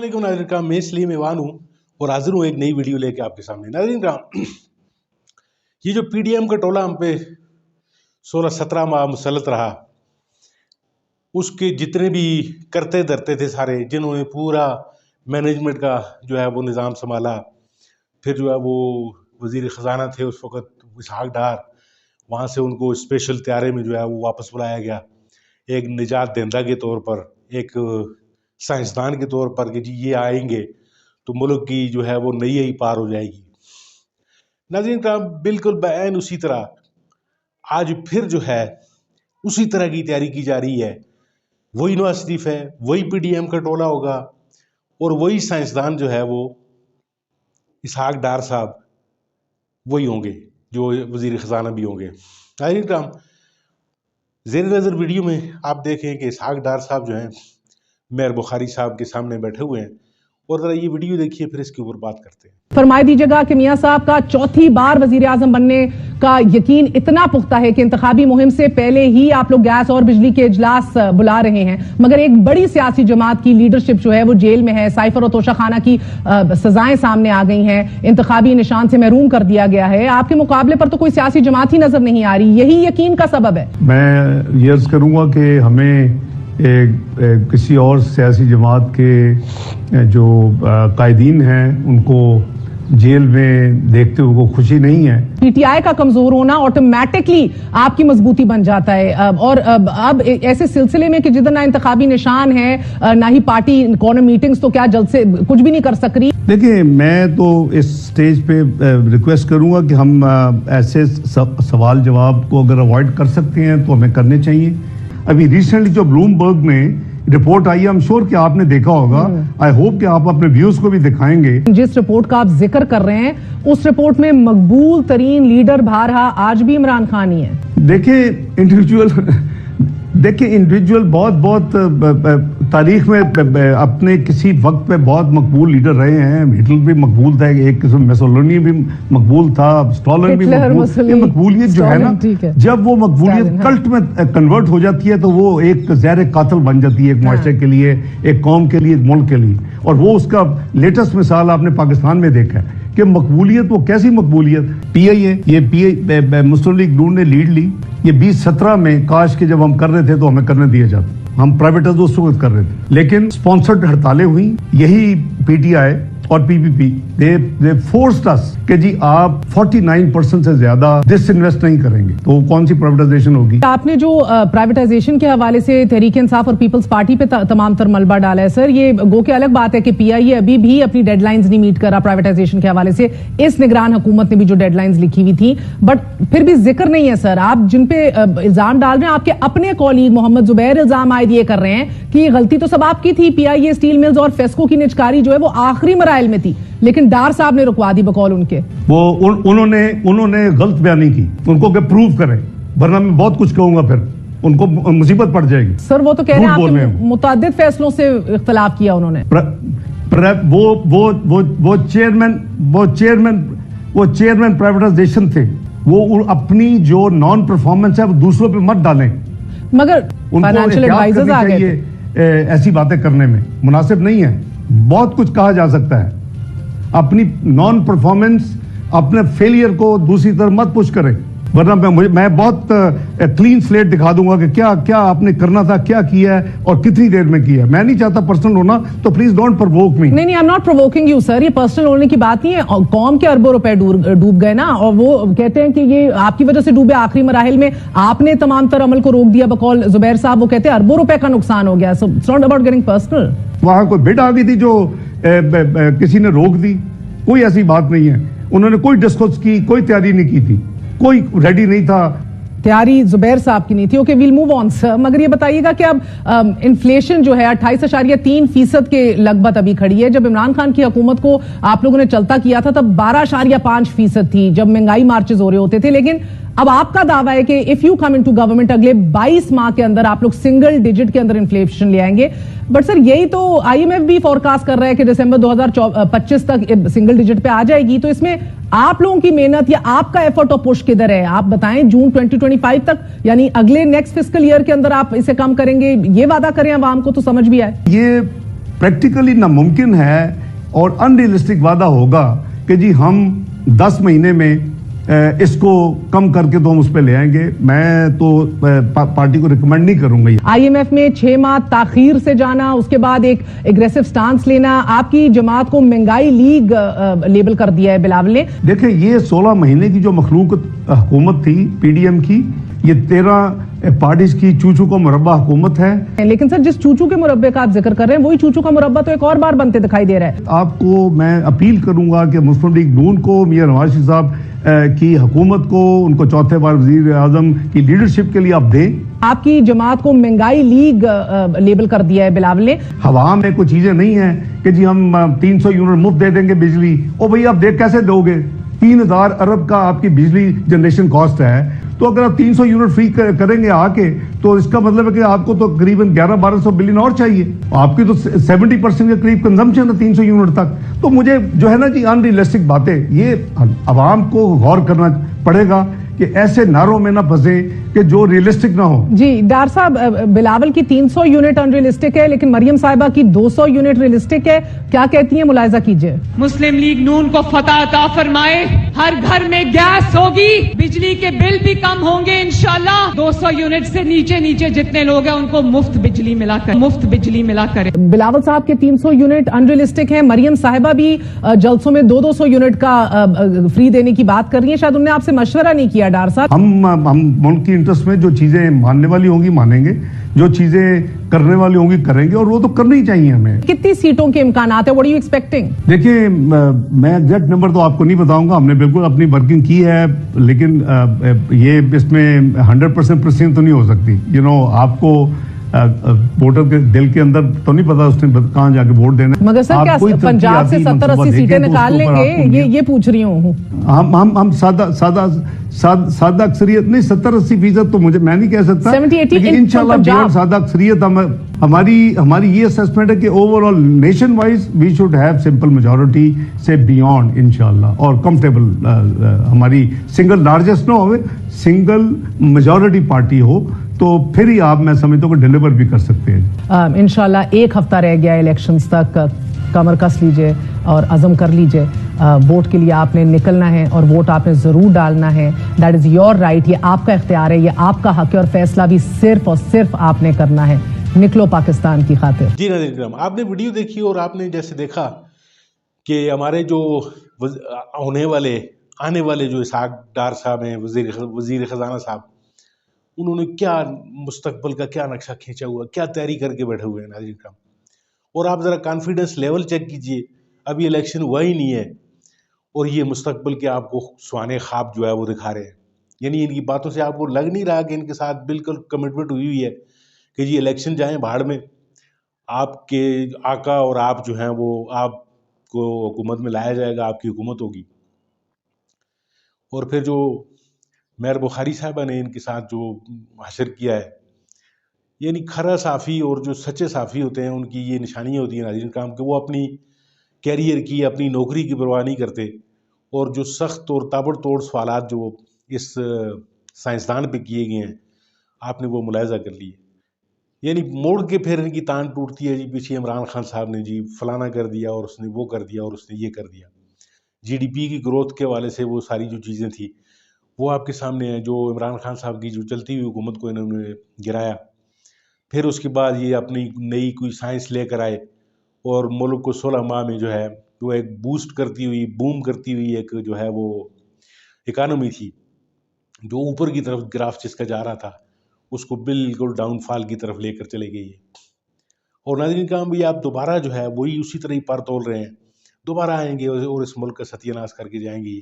अस्सलामुअलैकुम नाज़रीन कराम, मैं सलीम ईवान हूँ और हाजिर हूँ एक नई वीडियो लेके आपके सामने। नाज़रीन कराम, ये जो पीडीएम का टोला हम पे 16-17 माह मुसल्लत रहा, उसके जितने भी करते धरते थे सारे, जिन्होंने पूरा मैनेजमेंट का जो है वो निज़ाम संभाला, फिर जो है वो वज़ीर ख़जाना थे उस वक़्त इसहाक डार, वहाँ से उनको स्पेशल त्यारे में जो है वो वापस बुलाया गया एक निजात दहिंदा के तौर पर, एक साइंसदान के तौर पर कि जी ये आएंगे तो मुल्क की जो है वो नई ही पार हो जाएगी। नाज़रीन का बिल्कुल बैन उसी तरह आज फिर जो है उसी तरह की तैयारी की जा रही है। वही नवाज शरीफ है, वही पीडीएम का टोला होगा और वही साइंसदान जो है वो इसहाक डार साहब वही होंगे जो वज़ीर ख़जाना भी होंगे। नाज़रीन कराम, ज़ेर नज़र वीडियो में आप देखें कि इसहाक डार साहब जो हैं मेयर बुखारी साहब के सामने बैठे हुए हैं और ज़रा ये वीडियो देखिए, फिर इसके ऊपर बात करते हैं। फरमाई दीजिएगा कि मियां साहब का चौथी बार वजीर आजम बनने का यकीन इतना पुख्ता है कि इंतखाबी मुहिम से पहले ही आप लोग गैस और बिजली के इजलास बुला रहे हैं, मगर एक बड़ी सियासी जमात की लीडरशिप जो है वो जेल में है। साइफर और तोशा खाना की सजाएं सामने आ गई हैं, इंतखाबी निशान से महरूम कर दिया गया है। आपके मुकाबले पर तो कोई सियासी जमात ही नजर नहीं आ रही, यही यकीन का सबब है। मैं ये अर्ज करूंगा कि हमें किसी और सियासी जमात के जो कायदीन हैं उनको जेल में देखते हुए को खुशी नहीं है। पीटीआई का कमजोर होना ऑटोमेटिकली आपकी मजबूती बन जाता है और अब ऐसे सिलसिले में कि जिधर ना इंतखाबी निशान है ना ही पार्टी कॉर्नर मीटिंग्स, तो क्या जल्द से कुछ भी नहीं कर सक रही। देखिए, मैं तो इस स्टेज पे रिक्वेस्ट करूंगा कि हम ऐसे सवाल जवाब को अगर अवॉइड कर सकते हैं तो हमें करने चाहिए। अभी रिसेंटली जो ब्लूमबर्ग में रिपोर्ट आई है, हम श्योर कि आपने देखा होगा, आई होप कि आप अपने व्यूज को भी दिखाएंगे। जिस रिपोर्ट का आप जिक्र कर रहे हैं उस रिपोर्ट में मकबूल तरीन लीडर भारहा आज भी इमरान खान ही है। देखिए इंडिविजुअल बहुत तारीख में अपने किसी वक्त पे बहुत मकबूल लीडर रहे हैं। हिटलर भी मकबूल था, एक किस्म मुसोलिनी भी मकबूल था, स्टालिन भी मकबूल। ये मकबूलियत जो है ना, जब वो मकबूलियत कल्ट में कन्वर्ट हो जाती है तो वो एक ज़हर कातिल बन जाती है, एक मुआशरे के लिए, एक कौम के लिए, एक मुल्क के लिए। और वो उसका लेटेस्ट मिसाल आपने पाकिस्तान में देखा है कि मकबूलियत, वो कैसी मकबूलियत। पीआईए, ये मुस्लिम लीग नून ने लीड ली, ये 2017 में काश के जब हम कर रहे थे तो हमें करने दिया जाता, हम प्राइवेटाइज उस वक्त कर रहे थे, लेकिन स्पॉन्सर्ड हड़तालें हुई। यही पीटीआई और पीपीपी दे फोर्स्ड अस कि जी आप 49% से ज्यादा डिसइन्वेस्ट नहीं करेंगे तो कौन सी प्राइवेटाइजेशन होगी। आपने जो प्राइवेटाइजेशन के हवाले से तहरीक इंसाफ और पीपल्स पार्टी पे तमाम तर मलबा डाला है सर, ये गो के अलग बात है कि पीआईए अभी भी अपनी डेडलाइंस नहीं मीट कर रहा प्राइवेटाइजेशन के हवाले से। इस निगरान हुकूमत ने भी जो डेडलाइंस लिखी हुई थी, बट फिर भी जिक्र नहीं है सर। आप जिन पे इल्जाम डाल रहे हैं, आपके अपने कॉलीग मोहम्मद जुबैर इल्जाम आयद ये कर रहे हैं कि गलती तो सब आपकी थी, पीआईए, स्टील मिल्स और फेस्को की निजकारी जो है वो आखिरी मराइल में थी, लेकिन डार साहब ने रुकवा दी बकौल उनके। वो उन्होंने गलत बयानी की, उनको के प्रूव करें, वरना मैं बहुत कुछ कहूंगा फिर उनको मुसीबत पड़ जाएगी। सर वो तो कह रहे हैं आपने मुतअद्दिद फैसलों से इख्तिलाफ किया उन्होंने। वो चेयरमैन प्राइवेटाइजेशन थे, वो अपनी जो नॉन परफॉर्मेंस है वो दूसरों पे मत डालें, मगर फाइनेंशियल एडवाइजर्स आ गए थे। ऐसी बातें करने में मुनासिब नहीं है। बहुत कुछ कहा जा सकता है, अपनी नॉन परफॉर्मेंस, अपने फेलियर को दूसरी तरफ मत पुश करें, वरना मैं बहुत क्लीन स्लेट दिखा दूंगा कि क्या क्या आपने करना था, क्या किया है और कितनी देर में किया। मैं नहीं चाहता पर्सनल होना, तो प्लीज डोंट प्रोवोक मी। नहीं, I am not provoking you sir, ये पर्सनल होने की बात नहीं है। कौम के अरबों रुपए डूब गए ना, और वो कहते हैं कि ये आपकी वजह से डूबे। आखिरी मराहिल में आपने तमाम तर अमल को रोक दिया बकौल जुबैर साहब, वो कहते हैं अरबों रुपए का नुकसान हो गया। So it's not about getting personal. वहां कोई बिड आ गई थी जो किसी ने रोक दी, कोई ऐसी बात नहीं है। उन्होंने कोई डिस्कस की, कोई तैयारी नहीं की थी, कोई रेडी नहीं था। तैयारी जुबैर साहब की नहीं थी। Okay, we'll move on sir. मगर ये बताइएगा कि अब इन्फ्लेशन जो है 28.3% के लगभग अभी खड़ी है। जब इमरान खान की हुकूमत को आप लोगों ने चलता किया था तब 12.5% थी, जब महंगाई मार्चेस हो रहे होते थे। लेकिन अब आपका दावा है कि if you come into government अगले 22 माह के अंदर आप लोग सिंगल डिजिट के अंदर इन्फ्लेशन ले आएंगे। बट सर यही तो आईएमएफ भी फोरकास्ट कर रहा है कि दिसंबर 2025 तक सिंगल डिजिट पे आ जाएगी। तो इसमें आप लोगों की मेहनत या आपका एफर्ट और पुश किधर है? आप बताएं, जून 2025 तक यानी अगले नेक्स्ट फिस्कल ईयर के अंदर आप इसे कम करेंगे, ये वादा करें आवाम को तो समझ भी आए। प्रैक्टिकली नामुमकिन है और अनरियलिस्टिक वादा होगा कि जी हम 10 महीने में इसको कम करके तो हम उस पर ले आएंगे। मैं तो पार्टी को रिकमेंड नहीं करूंगा। IMF में 6 माह ताखीर से जाना, उसके बाद एक एग्रेसिव स्टांस लेना, आपकी जमात को महंगाई लीग लेबल कर दिया है बिलावल ने। देखिए, ये 16 महीने की जो मखलूक हुकूमत थी PDM की, ये 13 पार्टीज की चूचू को मुरब्बा हुकूमत है। लेकिन सर, जिस चूचू के मुरब्बे का आप जिक्र कर रहे हैं, वही चूचू का मुरब्बा तो एक और बार बनते दिखाई दे रहा है। आपको मैं अपील करूंगा कि मुस्लिम लीग नून को, मियां नवाज शरीफ साहब की हुकूमत को, उनको चौथे बार वजीर आजम की लीडरशिप के लिए आप दें। आपकी जमात को महंगाई लीग लेबल कर दिया है बिलावल ने। हवा में कोई चीजें नहीं है कि जी हम 300 यूनिट मुफ्त दे देंगे बिजली। ओ भाई, आप देख कैसे दोगे? 3000 अरब का आपकी बिजली जनरेशन कॉस्ट है, तो अगर आप 300 यूनिट फ्री करेंगे आके, तो इसका मतलब है कि आपको तो करीबन 1100-1200 बिलियन और चाहिए। आपकी तो 70% के करीब कंजम्पशन है 300 यूनिट तक। तो मुझे जो है ना जी, अनरियलिस्टिक बातें, ये अवाम को गौर करना पड़ेगा कि ऐसे नारों में ना फंसे कि जो रियलिस्टिक ना हो। जी डार साहब, बिलावल की 300 यूनिट अनरियलिस्टिक है, लेकिन मरियम साहिबा की 200 यूनिट रियलिस्टिक है। क्या कहती हैं, मुलाहिजा कीजिए। मुस्लिम लीग नून को फतह अता फरमाए, हर घर में गैस होगी, बिजली के बिल भी कम होंगे इंशाल्लाह। 200 यूनिट से नीचे जितने लोग हैं उनको मुफ्त बिजली मिला करे। बिलावल साहब के 300 यूनिट अनरियलिस्टिक है। मरियम साहिबा भी जलसों में 200 यूनिट का फ्री देने की बात कर रही है। शायद उन्होंने आपसे मशवरा नहीं किया डार साहब। हम मुल्क की इंटरेस्ट में जो चीजें मानने वाली होंगी मानेंगे, जो चीजें करने वाली होंगी करेंगे, और वो तो करनी ही चाहिए हमें। कितनी सीटों के इम्कानात है? What are you expecting? देखिए, मैं एग्जैक्ट नंबर तो आपको नहीं बताऊंगा, हमने बिल्कुल अपनी वर्किंग की है, लेकिन ये इसमें 100% प्रेसिडेंट तो नहीं हो सकती। आपको वोटर के दिल के अंदर तो नहीं पता उसने कहाँ जाके वोट देना। मगर सर, क्या पंजाब से 70-80 सीटें निकाल लेंगे? ये पूछ रही हूँ। हम सादा अक्सरियत नहीं, 70-80% तो मैं नहीं कह सकता, 70-80 लेकिन इंशाल्लाह सादा अक्सरियत हमारी ये असेसमेंट है कि overall nation wise we should have simple majority से बियॉन्ड इंशाल्लाह, और कंफर्टेबल हमारी सिंगल लार्जेस्ट ना हो, सिंगल मेजॉरिटी पार्टी हो, तो फिर ही आप, मैं समझता हूँ, डिलीवर भी कर सकते हैं इंशाल्लाह। 1 हफ्ता रह गया इलेक्शंस तक, कमर कस लीजिए और अज़म कर लीजिए। वोट के लिए आपने निकलना है और वोट आपने ज़रूर डालना है। दैट इज़ योर राइट, ये आपका इख्तियार है, ये आपका हक है, और फैसला भी सिर्फ और सिर्फ आपने करना है। निकलो पाकिस्तान की खातिर। जी नाज़रीन किराम, आपने वीडियो देखी और आपने जैसे देखा कि हमारे जो आने वाले जो इसहाक डार साहब हैं, वज़ीर ख़जाना साहब, उन्होंने क्या मुस्तकबिल का क्या नक्शा खींचा हुआ, क्या तैयारी करके बैठे हुए हैं नाज़रीन किराम। और आप ज़रा कॉन्फिडेंस लेवल चेक कीजिए, अभी इलेक्शन हुआ ही नहीं है और ये मुस्तकबिल के आपको सुहाने ख्वाब जो है वो दिखा रहे हैं। यानी इनकी बातों से आपको लग नहीं रहा कि इनके साथ बिल्कुल कमिटमेंट हुई है कि जी इलेक्शन जाएं भाड़ में, आपके आका और आप जो हैं वो आपको हुकूमत में लाया जाएगा, आपकी हुकूमत होगी। और फिर जो मेयर बुखारी साहबा ने इनके साथ जो हशर किया है, यानी खरा साफ़ी और जो सच्चे साफ़ी होते हैं उनकी ये निशानियाँ होती हैं नाज़रीन काम कि वो अपनी कैरियर की, अपनी नौकरी की परवाह नहीं करते, और जो सख्त और ताबड़तोड़ सवालात जो इस साइंसदान पे किए गए हैं, आपने वो मुलाहिजा कर लिए। यानी मोड़ के फिर इनकी तान टूटती है जी, पीछे इमरान खान साहब ने जी फलाना कर दिया और उसने वो कर दिया और उसने ये कर दिया। GDP की ग्रोथ के हवाले से वो सारी जो चीज़ें थी वो आपके सामने है, जो इमरान खान साहब की जो चलती हुई हुकूमत को इन्होंने गिराया। फिर उसके बाद ये अपनी नई कोई साइंस लेकर आए और मुल्क को 16 माह में जो है वो एक बूस्ट करती हुई, बूम करती हुई एक जो है वो इकानमी थी, जो ऊपर की तरफ ग्राफ जिसका जा रहा था, उसको बिल्कुल डाउनफॉल की तरफ लेकर चले गई है। और नाज़रीन काम भी आप दोबारा जो है वही उसी तरह ही पर तोल रहे हैं, दोबारा आएंगे और इस मुल्क का सत्यानाश करके जाएंगे।